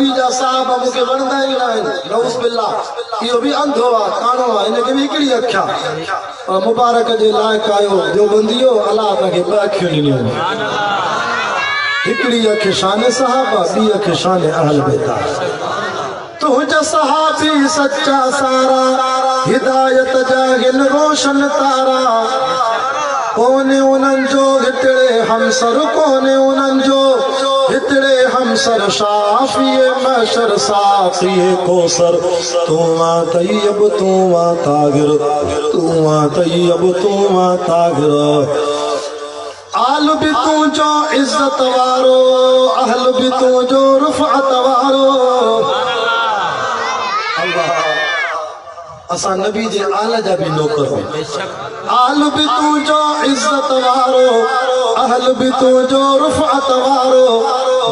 नबी जा साहब मुके वणदा ही नाहिन नऊज़ बिल्लाह इहो भी अंधो आ कानो आ इनके भी हिकड़ी अखिया मुबारक जे लायक आयो जो बंदियो अल्लाह तके ब अखियूं ॾिनियूं सुभान अल्लाह हिकड़ी अख शान साहबा बी अख शान अहल बैता तुझा सहाबी सच्चा सारा हिदायत जागिन रोशन तारा कोने उन्हनि जो हितड़े हमसर कोने उन्हनि जो हितड़े हमसर शाफिए महशर साफिए कोसर तू मा तैयब तू मा तागिर तू मा तैयब तू मा तागिर आल भी तू जो इज्जत वारो अहल भी तू जो रुफअत वारो असा नबी जे आला जा भी नौकर हो आल भी तू जो इज्जत वारो अहल भी तू जो रुफअत वारो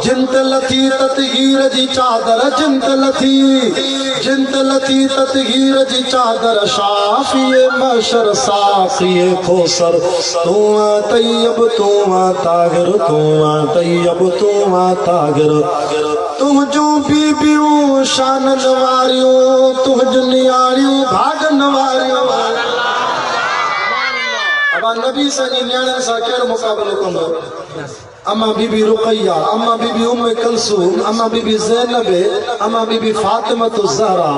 जिंत लथी ततहीर जी चादर जिंत लथी ततहीर जी चादर शाफिए महशर साफिए खोसर तू तैयब तू तागिर तू तैयब तू तागिर तुझो बीबियूं शान नवारियूं तुझ नियारियूं भाग नवारियूं अब नबी सनी न्याणे सा केर मुकाबलो कंदो अम्मा बीबी रुकैया अम्मा बीबी उम्मे कुलसूम अम्मा बीबी ज़ैनब अम्मा बीबी फातिमा ज़हरा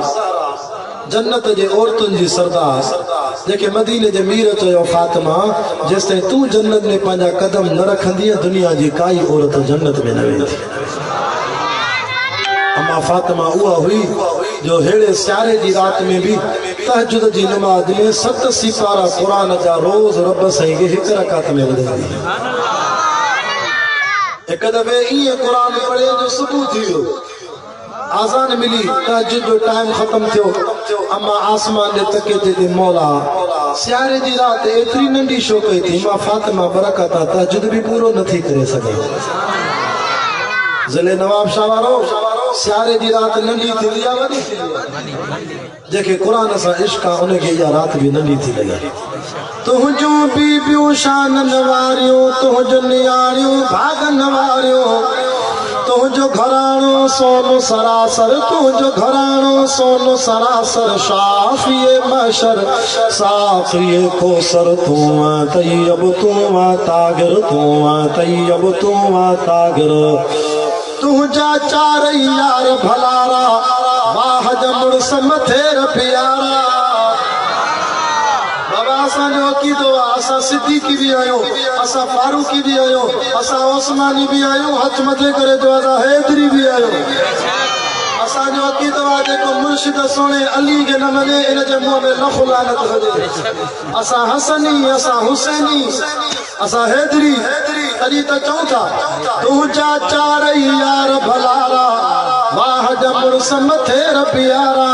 जन्नत जे औरतुन जी सरदार जेके मदीने जे मीर चयो फातिमा जेसते तू जन्नत में पंहिंजा कदम न रखंदी दुनिया जी काई औरत जन्नत में न वेंदी अम्मा फातिमा उहा हुई जो हेड़े स्यारे जी रात में भी तहज्जुद जी नमाज में 7 सिपारा कुरान जा रोज रब साईं खे हिक रकात में ॿुधंदी एक दफ़े इए कुरान पढ़े जो सुबह थी वियो आज़ान मिली तहज्जुद जो टाइम खत्म थियो अम्मा आसमान दे तके ते मौला स्यारे जी रात एतरी नंढी शो कई थी मां फातिमा बरकत तहज्जुद भी पूरो नथी करे सके ज़िले नवाब शाह वारो स्यारे जी रात नंढी थी या वॾी थी जेके कुरान सा इश्क आ उनके या रात भी नंढी थी लगे तुझो बीबियूं शान नवारियूं तुझो नियारियूं भाग नवारियूं तुझो घराणो सोनो सरासर तुझो घराणो सोनो सरासर शाफिए महशर साफिए कोसर तू तैयब तू तागिर तू तैयब तू तागिर तुझा चार यार भलारा वाह जमुड़ समथेर प्यारा बाबा असा जो अकीदो असा सिद्दीकी भी आयो असा फारूकी भी आयो असा उस्मानी भी आयो हथ मथे करे जो असा हैदरी भी आयो असा जो अकीदो आज को मुर्शिद सोने अली के न मने इन जे मुंह में लख लानत हुजे असा हसनी असा हुसैनी असा हैदरी तरी तो चऊं था तुझा चार यार भलारा वाह जमुर समथेर प्यारा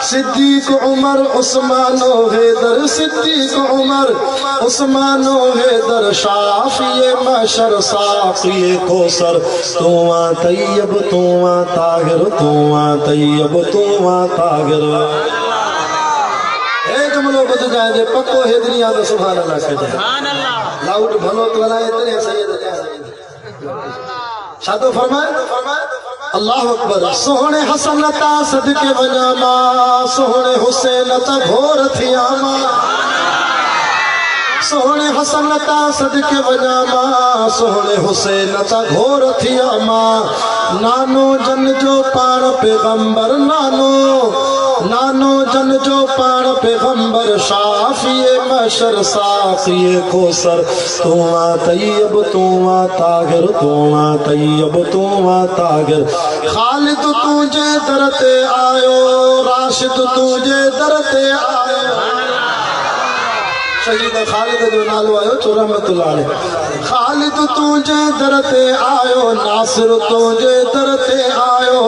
सिद्दीक उमर उस्मानो हैदर सिद्दीक उमर उस्मानो हैदर शाफिए महशर साफिए कोसर तू तैयब तू तागिर तू तैयब तू तागिर एक जुमलो बुध जाए जे पक्को हैदरिया तो सुभान अल्लाह कहे सुभान अल्लाह लाउड भलो तलाए तेरे सैयद शादो फरमाए अल्लाह अकबर सोहणे हसन ता सदके वञा मां सोहणे हुसैन ता घोर थिया मां सोहणे हसन ता सदके वञा मां सोहणे हुसैन ता घोर थिया मां नानो जन जो पाण पैगंबर नानो जन जो पाण पैगंबर शाफिए महशर साफिए कोसर तू तैयब तू तागिर तू तैयब तू तागिर खालिद तुझे दर ते आयो राशिद तुझे दर ते आयो शहीद खालिद जो नालो आयो रहमतुल्लाह अलैह खालिद तुझे दर ते आयो नासिर तुझे दर ते आयो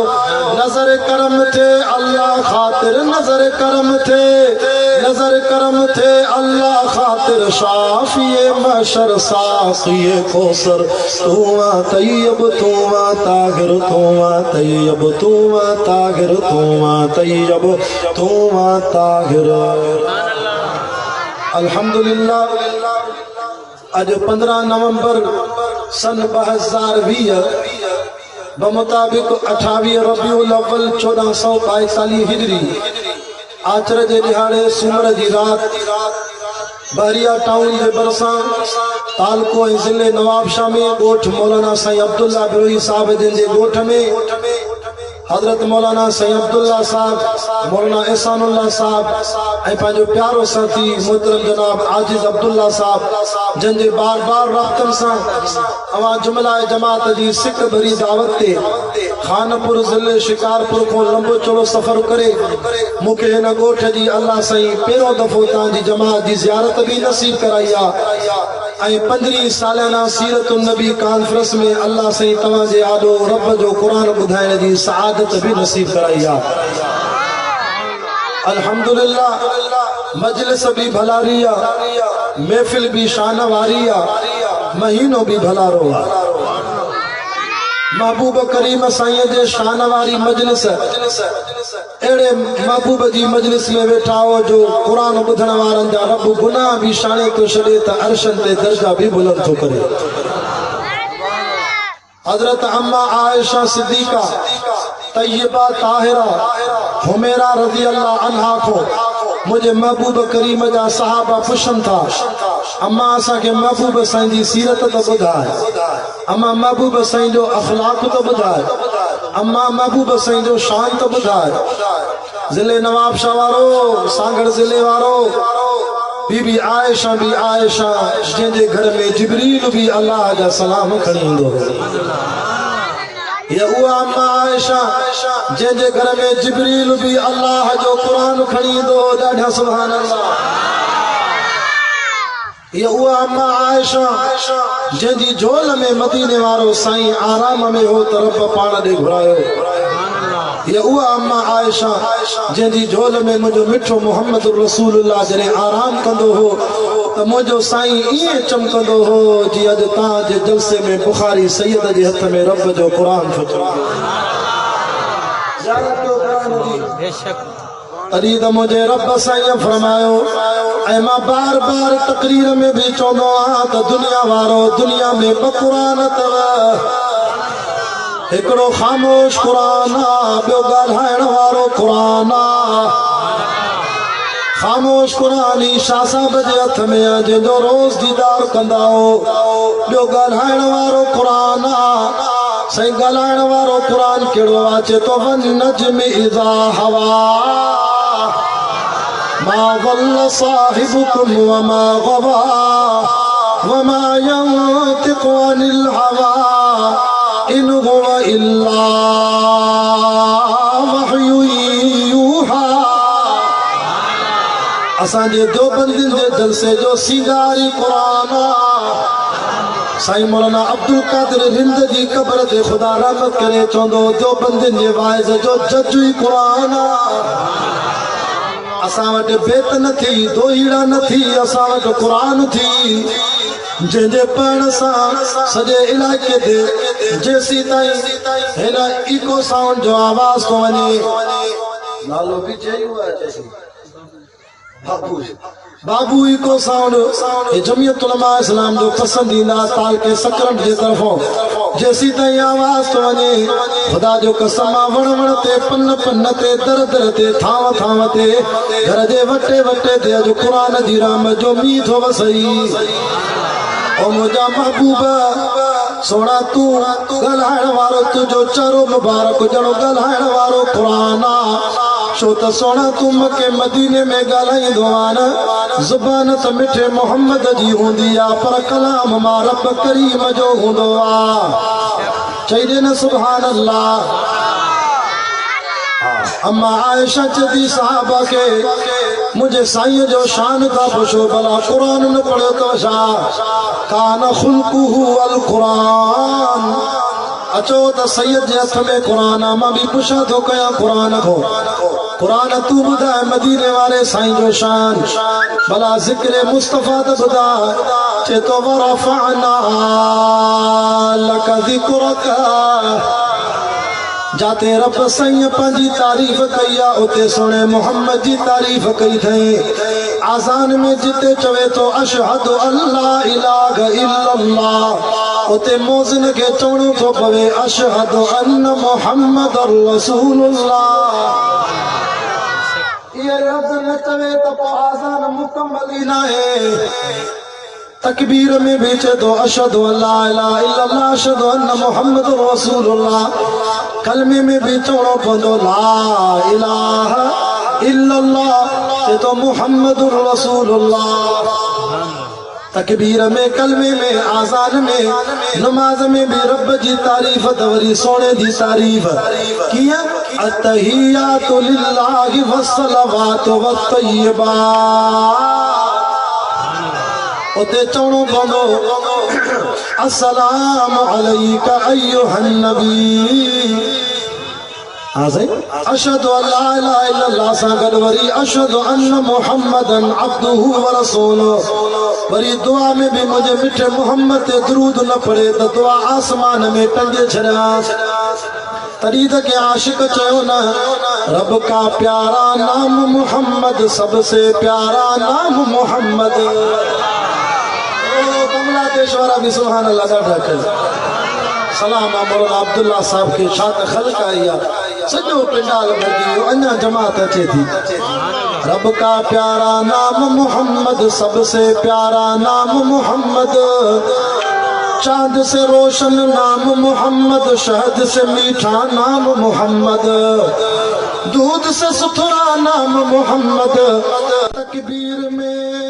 नजर करम थे अल्लाह खातिर नजर करम थे अल्लाह खातिर शाफिए महशर साफिए कोसर तू तैयब तू तागिर तू तैयब तू तागिर तू तैयब तू तागिर अल्हम्दुलिल्लाह आज 15 नवंबर सन 2020 बमुताबिक 28 रबीउल अव्वल 1442 हिजरी आचर जे दिहाड़े सूमर जी रात बहरिया टाउन जे बरसा तालको जिले नवाबशाह में गोठ मौलाना साईं अब्दुल्ला बिरोही साहब जिन जे गोठ में हजरत मौलाना साईं अब्दुल्ला साहब मौलाना एहसानुल्लाह साहब ऐं पंहिंजो प्यारो साथी मोहतरम जनाब आजिज अब्दुल्ला साहब जिन जे बार बार राब्तनि सां अवां जुमला जमात जी सिक भरी दावत ते खानपुर जिले शिकारपुर को लंबो चौड़ो सफ़र करे मूंखे हिन ॻोठ जी अल्लाह साईं पहिरियों दफ़ो तव्हांजी जमात जी ज़ियारत भी नसीब कराई आहे। 15 सालाना सीरत नबी कॉन्फ्रेंस में अल्लाह साईं तव्हांजे आॾो रब जो क़ुरान ॿुधाइण जी सआदत भी नसीब कराई आहे। अल्हम्दुलिल्लाह मजलिस भी भलारी आहे, महफिल भी शान वारी आहे, महीनो भी भलारो आहे। महबूब करीम साईं जे शान वारी मजलिस एड़े महबूब जी मजलिस में वेठा हो जो कुरान ॿुधण वारनि जा रब गुनाह भी शाने तो छॾे त अर्शन ते दर्जा भी बुलंद थो करे। हजरत अम्मा आयशा सिद्दीका तय्यबा ताहिरा हुमैरा रज़ी अल्लाह अन्हा को मुझे महबूब करीम जा सहाबा पुछन था अम्मा असा के महबूब साईं जी सीरत तो ॿुधाए, अम्मा महबूब साईं जो अखलाक तो ॿुधाए, अम्मा महबूब साईं जो शान तो ॿुधाए। जिले नवाबशाह वारो सांगड़ जिले वारो बीबी आयशा भी आयशा जंहिंजे घर में जिब्रील भी अल्लाह जा सलाम खणी ईंदो हो। ये उहा अम्मा आयशा जंहिंजे घर में जिब्रील भी अल्लाह जो कुरान खणी ईंदो हो। ॾाढा सुभान अल्लाह। ये उहा अम्मा आयशा जंहिंजी झोल में मदीने वारो साईं आराम में हो त रब पाण ॾे घुरायो। ये उहा अम्मा आयशा जंहिंजी झोल में मुंहिंजो मिठो मोहम्मद रसूलुल्लाह जॾहिं आराम कंदो हो त मुंहिंजो साईं ईअं चमकंदो हो जीअं अॼु तव्हांजे जलसे में बुखारी सैयद जे हथ में रब जो क़ुरान थो तॾहिं त मुंहिंजे रब साईं फरमायो ऐं मां बार बार तकरीर में भी चवंदो आहियां त दुनिया वारो दुनिया में ॿ क़ुरान अथव, हिकिड़ो ख़ामोश क़ुरान आहे, ॿियो ॻाल्हाइण वारो क़ुरान आहे। ख़ामोश क़ुरान ई शाह साहब जे हथ में आहे जंहिंजो रोज़ दीदार कंदा हो। ॿियो ॻाल्हाइण वारो क़ुरान आहे। साईं ॻाल्हाइण वारो क़ुरान कहिड़ो आहे? चए थो वन नज्म इज़ा हवा मा ज़ल्ल साहिबुकुम वमा गवा वमा यंतिक़ु अनिल हवा इन हुवा इल्ला वहयु यूहा। असांजे देवबंदियुनि जे जलसे जो सींगारी क़ुरान आहे। साईं मौलाना अब्दुल कादिर हिंद जी क़ब्र ते ख़ुदा रहमत करे चवंदो देवबंदियुनि जे वाइज़ जो जज ई क़ुरान आहे। असां वटि बेत न थी, दोहीड़ा न थी, असां वटि क़ुरान थी जंहिंजे पढ़ण सां सॼे इलाइक़े ते जेसीं ताईं हिन इको साउंड जो आवाज़ थो वञे। नालो बि चयो आहे बाबू इको साउंड जमियत उलमा इस्लाम जो पसंदीदा ताल के सकरंड जे तरफों जेसीं ताईं आवाज़ तो वञे खुदा जो कसम वण वण ते पन पन ते दर दर ते थाव थाव ते घर जे वटे वटे ते अॼु क़ुरान जी राम जो मींहुं थो वसई। ओ मुंहिंजा महबूब सोना तू ॻाल्हाइण वारो तुंहिंजो चरो मुबारक ॼणो ॻाल्हाइण वारो क़ुरान आहे। छो त सोना तू मके मदीने में ॻाल्हाईंदो आहे न ज़ुबान त मिठे मोहम्मद जी हूंदी आहे पर कलाम मां रब करीम जो हूंदो आहे। चई न सुभान अल्लाह। अम्मा आयशा चदी साहबा के मुझे साईं जो शान का पुछो भला क़ुरान न पढ़ियो तो छा? कान खुल्कुहु अल क़ुरान। अचो त सैयद जे हथ में क़ुरान आहे। मां बि पुछां थो कयां क़ुरान को क़ुरान तू ॿुधाए मदीने वारे साईं जो शान भला ज़िक्र मुस्तफ़ा त ॿुधाए। चए तो वरफ़अना लक ज़िक्रक जाते रब साईं पंहिंजी तारीफ़ कई आहे उते सोने मोहम्मद जी तारीफ़ कई अथई। आज़ान में जिते चवे तो अशहदु अल्ला इलाहा इल्लल्लाह उते मोज़िन के चवणो थो पवे अशहदु अन्न मुहम्मदुर रसूलुल्लाह। ये लफ्ज़ न चवे त पोइ आज़ान मुकम्मल ई नाहे। तकबीर में भी चे तो अशहदु अल्ला इलाहा इल्लल्लाह अशहदु अन्न मुहम्मदुर रसूलुल्लाह। कलमे में भी चवणो पवंदो ला इलाहा इल्लल्लाह चे तो मुहम्मदुर रसूलुल्लाह। तकबीर में कलमे में आज़ान में नमाज में भी रब जी तारीफ तवरी सोने दी तारीफ किया अत्तहियातु लिल्लाहि वस्सलावातु वत्तय्यिबात। उते चवणो पवंदो अस्सलामु अलैका अय्युहन नबी। अशहदु अल्ला इलाहा इल्लल्लाह सां गॾु वरी अशहदु अन्न मुहम्मदन अब्दुहु व रसूलुहु। वरी दुआ में भी मुझे मिठे मोहम्मद ते दुरूद न पढ़े तो दुआ आसमान में टंगे छड़ियास। तॾहिं त के आशिक चयो न रब का प्यारा नाम मोहम्मद सबसे प्यारा नाम मोहम्मद। बांग्लादेश वारा भी सुभान अल्लाह ॾाढा कयो। सलाम मौलाना अब्दुल्ला साहब के छा त ख़ल्क़ आई आहे। सॼो पिंडाल भॼी वियो अञा जमात अचे थी। रब का प्यारा नाम मोहम्मद सबसे प्यारा नाम मोहम्मद। चांद से रोशन नाम मोहम्मद शहद से मीठा नाम मोहम्मद दूध से सुथरा नाम मोहम्मद। तकबीर में